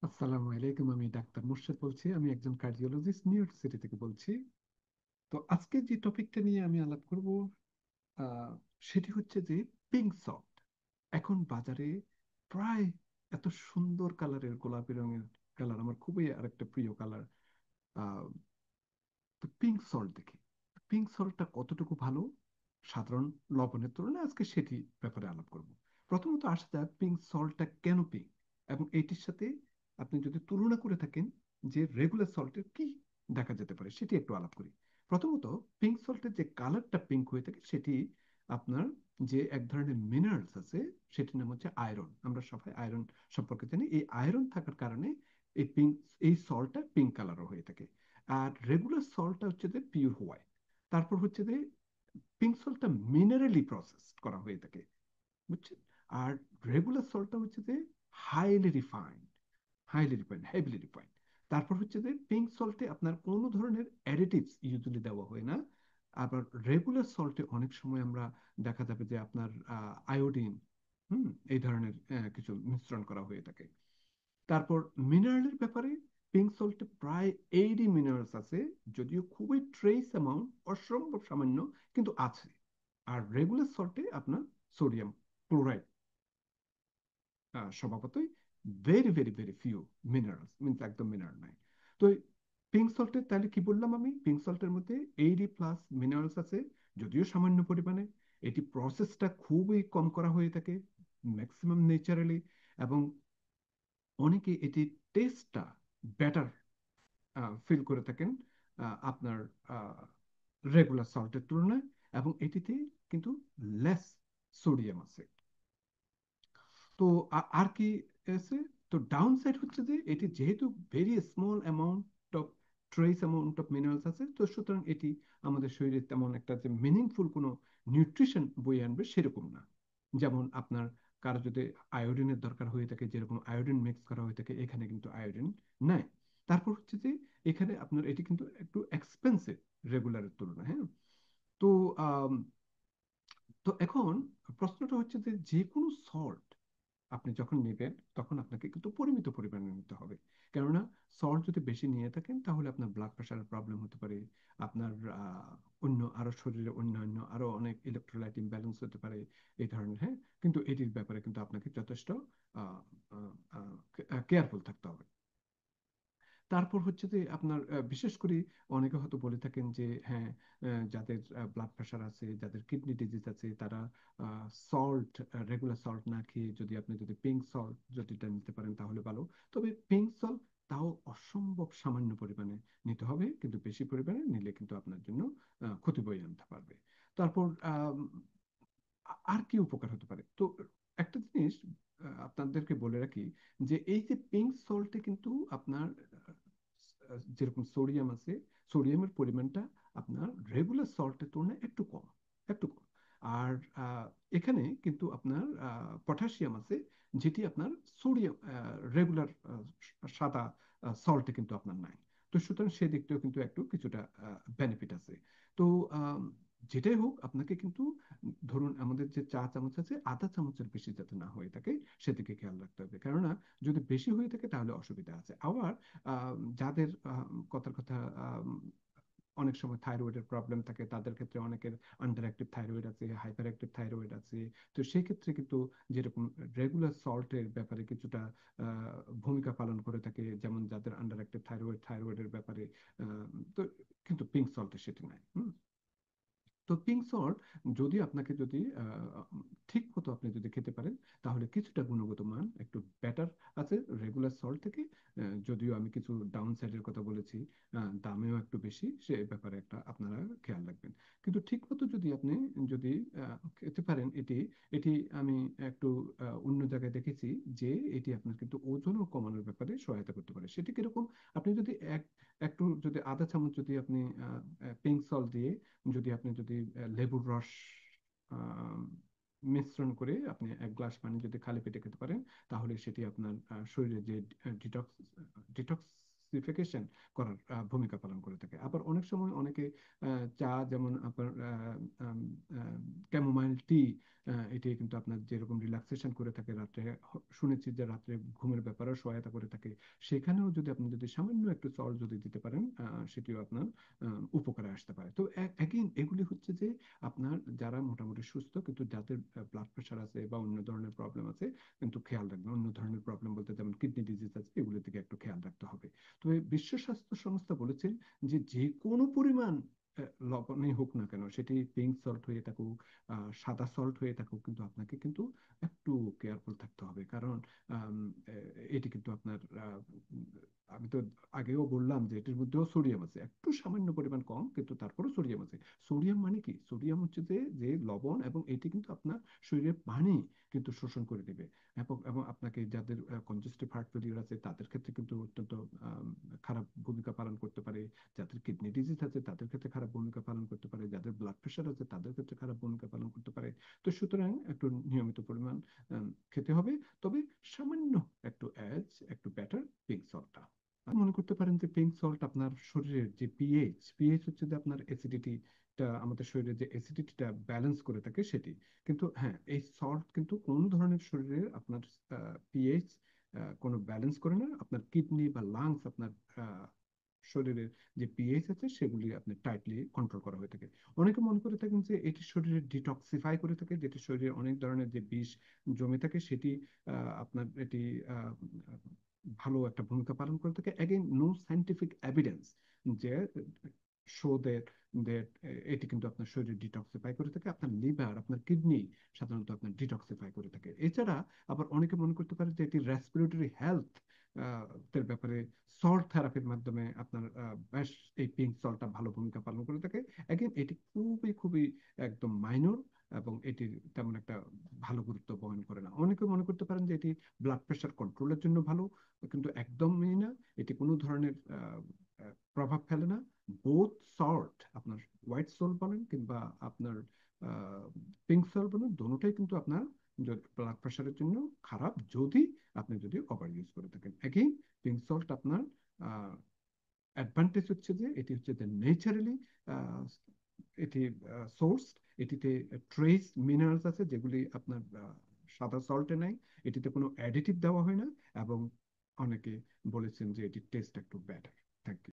আসসালামু আলাইকুম। আমি ডাক্তার মুর্শেদ বলছি। আমি একজন কার্ডিওলজিস্ট, নিউ ইয়র্ক সিটি থেকে বলছি। তো আজকে যে টপিকটা নিয়ে আমি আলাপ করব, আহ, সেটি হচ্ছে যে পিঙ্ক সল্ট। এখন বাজারে প্রায় এত সুন্দর কালারের, গোলাপি রঙের কালার আমার খুবই আরেকটা প্রিয় কালার। তো পিঙ্ক সল্ট দেখি, পিঙ্ক সল্টটা কতটুকু ভালো সাধারণ লবণের তুলনায়, আজকে সেটি ব্যাপারে আলাপ করব। প্রথমত আসা যাক পিঙ্ক সল্টটা কেন পিঙ্ক, এবং এটির সাথে আপনি যদি তুলনা করে থাকেন যে রেগুলার সল্টের কি দেখা যেতে পারে, সেটি একটু আলাপ করি। প্রথমত, পিঙ্ক সল্টের যে কালারটা পিঙ্ক হয়ে থাকে সেটি আপনার যে এক ধরনের মিনারেলস আছে, সেটির নাম হচ্ছে আয়রন। আমরা সবাই আয়রন সম্পর্কে জানি। এই আয়রন থাকার কারণে এই পিঙ্ক, এই সল্টটা পিঙ্ক কালারও হয়ে থাকে। আর রেগুলার সল্টটা হচ্ছে যে পিওর হোয়াইট। তারপর হচ্ছে যে পিঙ্ক সল্টটা মিনারেলি প্রসেস করা হয়ে থাকে, বুঝছেন। আর রেগুলার সল্টটা হচ্ছে যে হাইলি রিফাইন্ড, হেভিলি রিফাইন্ড। তারপর হচ্ছে যে পিঙ্ক সল্টে আপনার কোনো ধরনের অ্যাডিটিভস ইউজুয়ালি দেওয়া হয় না। আবার রেগুলার সল্টে অনেক সময় আমরা দেখা যাবে যে আপনার আয়োডিন, এই ধরনের কিছু মিশ্রণ করা হয়ে থাকে। তারপর মিনারেলের ব্যাপারে পিঙ্ক সল্টে প্রায় 80 মিনারেলস আছে, যদিও খুবই ট্রেস অ্যামাউন্ট, অসম্ভব সামান্য, কিন্তু আছে। আর রেগুলার সল্টে আপনার সোডিয়াম ক্লোরাইড স্বভাবতই very very very few minerals, means একদম মিনারেল নাই। তো পিঙ্ক সল্টের তাহলে কি বললাম আমি, পিঙ্ক সল্টের মধ্যে 80+ মিনারেলস আছে, যদিও সামান্য পরিমাণে। এটি প্রসেসটা খুবই কম করা হয়ে থাকে, ম্যাক্সিমাম নেচারালি। এবং অনেকে এটির টেস্টটা বেটার ফিল করে থাকেন আপনার রেগুলার সল্টের তুলনায়। এবং এটিতে কিন্তু লেস সোডিয়াম আছে। তো আর কি আছে? তো ডাউন সাইড হচ্ছে যে এটি যেহেতু very small amount of trace amount of minerals আছে, তো সুতরাং এটি আমাদের শরীরে তেমন একটা যে মিনিংফুল কোনো নিউট্রিশন বয়ে আনবে সেরকম না। যেমন আপনার কারো যদি আয়োডিনের দরকার হয়ে থাকে, যেরকম আয়োডিন মিক্স করা হয়ে থাকে, এখানে কিন্তু আয়োডিন নাই। তারপর হচ্ছে যে এখানে আপনার এটি কিন্তু একটু এক্সপেন্সিভ রেগুলারের তুলনায়, হ্যাঁ। তো আম, তো এখন প্রশ্নটা হচ্ছে যে যে কোনো সল্ট আপনি যখন নেবেন তখন আপনাকে কিন্তু পরিমিত পরিমাণে নিতে হবে। কেননা সল্ট যদি বেশি নিয়ে থাকেন তাহলে আপনার ব্লাড প্রেশারের প্রবলেম হতে পারে, আপনার অন্য আরো শরীরে অন্যান্য আরো অনেক ইলেকট্রোলাইট ইমব্যালেন্স হতে পারে, এই ধরনের, হ্যাঁ। কিন্তু এটির ব্যাপারে কিন্তু আপনাকে যথেষ্ট কেয়ারফুল থাকতে হবে। তারপর হচ্ছে যে আপনার বিশেষ করে অনেকে হয়তো বলে থাকেন যে হ্যাঁ, যাদের ব্লাড প্রেশার আছে, যাদের কিডনি ডিজিজ আছে, তারা সল্ট, রেগুলার সল্ট না খেয়ে যদি আপনি যদি পিঙ্ক সল্ট যদি এটা নিতে পারেন তাহলে ভালো। তবে পিঙ্ক সল্ট তাও অসম্ভব সামান্য পরিমাণে নিতে হবে, কিন্তু বেশি পরিমাণে নিলে কিন্তু আপনার জন্য ক্ষতি বয়ে আনতে পারবে। তারপর আর কি উপকার হতে পারে? তো একটা জিনিস আপনাদেরকে বলে রাখি, যে এই যে পিঙ্ক সল্টে কিন্তু আপনার যেরকম সোডিয়াম আছে, সোডিয়ামের পরিমাণটা আপনার রেগুলার সল্টের তুলনায় একটু কম, একটু কম। আর এখানে কিন্তু আপনার পটাশিয়াম আছে, যেটি আপনার সোডিয়াম রেগুলার সাদা সল্টে কিন্তু আপনার নাই। তো সুতরাং সেদিক থেকেও কিন্তু একটু কিছুটা বেনিফিট আছে। তো আম, যেটাই হোক, আপনাকে কিন্তু ধরুন আমাদের যে চা চামচ আছে, আধা চামচের বেশি যাতে না হয়ে থাকে সেদিকে খেয়াল রাখতে হবে। কেননা যদি বেশি হয়ে থাকে তাহলে অসুবিধা আছে। আবার যাদের কথার কথা অনেক সময় থাইরয়েডের প্রবলেম থাকে, তাদের ক্ষেত্রে অনেকের আন্ডার অ্যাক্টিভ থাইরয়েড আছে, হাইপার অ্যাক্টিভ থাইরয়েড আছে। তো সেই ক্ষেত্রে কিন্তু যেরকম রেগুলার সল্টের ব্যাপারে কিছুটা ভূমিকা পালন করে থাকে, যেমন যাদের আন্ডার অ্যাক্টিভ থাইরয়েড, থাইরয়েডের ব্যাপারে তো কিন্তু পিঙ্ক সল্টে সেটি নাই। তো পিঙ্ক সল্ট যদি আপনাকে যদি ঠিক মতো আপনি যদি খেতে পারেন, তাহলে কিছুটা গুণগত মান একটু বেটার আছে রেগুলার সল্ট থেকে। যদিও আমি কিছু ডাউন সাইডের কথা বলেছি, দামেও একটু বেশি, সে ব্যাপারে একটা আপনারা খেয়াল রাখবেন। কিন্তু ঠিক মতো যদি আপনি যদি খেতে পারেন এটি, এটি আমি একটু অন্য জায়গায় দেখেছি যে এটি আপনার কিন্তু ওজনও কমানোর ব্যাপারে সহায়তা করতে পারে। সেটি কিরকম? আপনি যদি একটু যদি আধা চামচ যদি আপনি পিঙ্ক সল্ট দিয়ে যদি আপনি যদি লেবুর রস আহ, মিশ্রণ করে আপনি 1 গ্লাস পানি যদি খালি পেটে খেতে পারেন, তাহলে সেটি আপনার শরীরে যে ডিটক্স ডিটক্সিফিকেশন করার ভূমিকা পালন করে থাকে। আবার অনেক সময় অনেকে চা, যেমন আপনার ক্যামোমাইল টি, এটি কিন্তু আপনার যেরকম রিল্যাক্সেশন করে থাকে রাত্রে, শুনেছি যে রাত্রে ঘুমের ব্যাপারেও সহায়তা করে থাকে। সেখানেও যদি আপনি যদি সামান্য একটু সল্ট যদি দিতে পারেন, সেটিও আপনার উপকারে আসতে পারে। তো অ্যাগেইন এগুলি হচ্ছে যে আপনার যারা মোটামুটি সুস্থ কিন্তু যাদের ব্লাড প্রেশার আছে বা অন্য ধরনের প্রবলেম আছে, কিন্তু খেয়াল রাখবেন। অন্য ধরনের প্রবলেম বলতে যেমন কিডনি ডিজিজ আছে, এগুলোর দিকে একটু খেয়াল রাখতে হবে। তবে বিশ্ব স্বাস্থ্য সংস্থা বলেছেন যে যে কোনো পরিমাণ লবণই হোক না কেন, সেটি পিঙ্ক সল্ট হয়ে থাকুক, সাদা সল্ট হয়ে থাকুক, কিন্তু আপনাকে কিন্তু একটু কেয়ারফুল থাকতে হবে। কারণ আম, এটি কিন্তু আপনার আমি তো আগেও বললাম যে এটির মধ্যেও সোডিয়াম আছে, একটু সামান্য পরিমাণ কম, কিন্তু তারপরেও সোডিয়াম আছে। সোডিয়াম মানে কি? সোডিয়াম হচ্ছে যে যে লবণ, এবং এটি কিন্তু আপনার শরীরের পানি কিন্তু শোষণ করে দিবে। এবং এবং আপনাকে যাদের কনজেস্টিভ হার্ট ফেলিউর আছে তাদের ক্ষেত্রে কিন্তু অত্যন্ত আম, খারাপ ভূমিকা পালন করতে পারে। যাদের কিডনি ডিজিজ আছে তাদের ক্ষেত্রে খারাপ ভূমিকা পালন করতে পারে। যাদের ব্লাড প্রেশার আছে তাদের ক্ষেত্রে খারাপ ভূমিকা পালন করতে পারে। তো সুতরাং একটু নিয়মিত পরিমাণ খেতে হবে। তবে সামান্য একটু একটু বেটার পিঙ্ক সল্টটা। আপনি মনে করতে পারেন যে পিঙ্ক সল্ট আপনার শরীরের যে পিএইচ, পিএইচ হচ্ছে যে আপনার অ্যাসিডিটিটা, আমাদের শরীরে যে অ্যাসিডিটিটা ব্যালেন্স করে থাকে সেটি। কিন্তু হ্যাঁ, এই সল্ট কিন্তু কোন ধরনের শরীরে আপনার পিএইচ কোনো ব্যালেন্স করে না। আপনার কিডনি বা লাংস, আপনার শরীরের যে পিএইচ আছে সেগুলি আপনি টাইটলি কন্ট্রোল করা হয়ে থাকে। অনেকে মনে করে থাকেন যে এটি শরীরে ডিটক্সিফাই করে থাকে, যেটি শরীরে অনেক ধরনের যে বিষ জমে থাকে সেটি আপনার এটি আহ, ভালো একটা ভূমিকা পালন করে থাকে। অ্যাগেইন নো সাইন্টিফিক এভিডেন্স যে শো দ্যাট দ্যাট এটি কিন্তু আপনার শরীরে ডিটক্সিফাই করে থাকে। আপনার লিভার, আপনার কিডনি সাধারণত আপনার ডিটক্সিফাই করে থাকে। এছাড়া আবার অনেকে মনে করতে পারে যে এটি রেসপিরেটরি হেলথ এর ব্যাপারে সল্ট থেরাপির মাধ্যমে আপনার বেশ এই পিঙ্ক সল্টটা ভালো ভূমিকা পালন করে থাকে। এগেন এটি খুবই খুবই একদম মাইনর, এবং এটির তেমন একটা ভালো গুরুত্ব বহন করে না। অনেকে মনে করতে পারেন যে এটি ব্লাড প্রেশার কন্ট্রোলের জন্য ভালো, কিন্তু একদমই না। এটি কোনো ধরনের প্রভাব ফেলে না। বোথ সল্ট, আপনার হোয়াইট সল্ট বলেন কিংবা আপনার পিঙ্ক সল্ট বলেন, দুটোটাই কিন্তু আপনার ব্লাড প্রেশারের জন্য খারাপ, যদি আপনি যদি ওভার ইউজ করে থাকেন। একই পিঙ্ক সল্ট আপনার অ্যাডভান্টেজ হচ্ছে যে এটি হচ্ছে যে ন্যাচারালি এটি সোর্স, এটিতে ট্রেস মিনারেলস আছে যেগুলি আপনার সাদা সল্টে নাই। এটিতে কোনো অ্যাডিটিভ দেওয়া হয় না, এবং অনেকে বলেছেন যে এটির টেস্ট একটু বেটার। Thank you.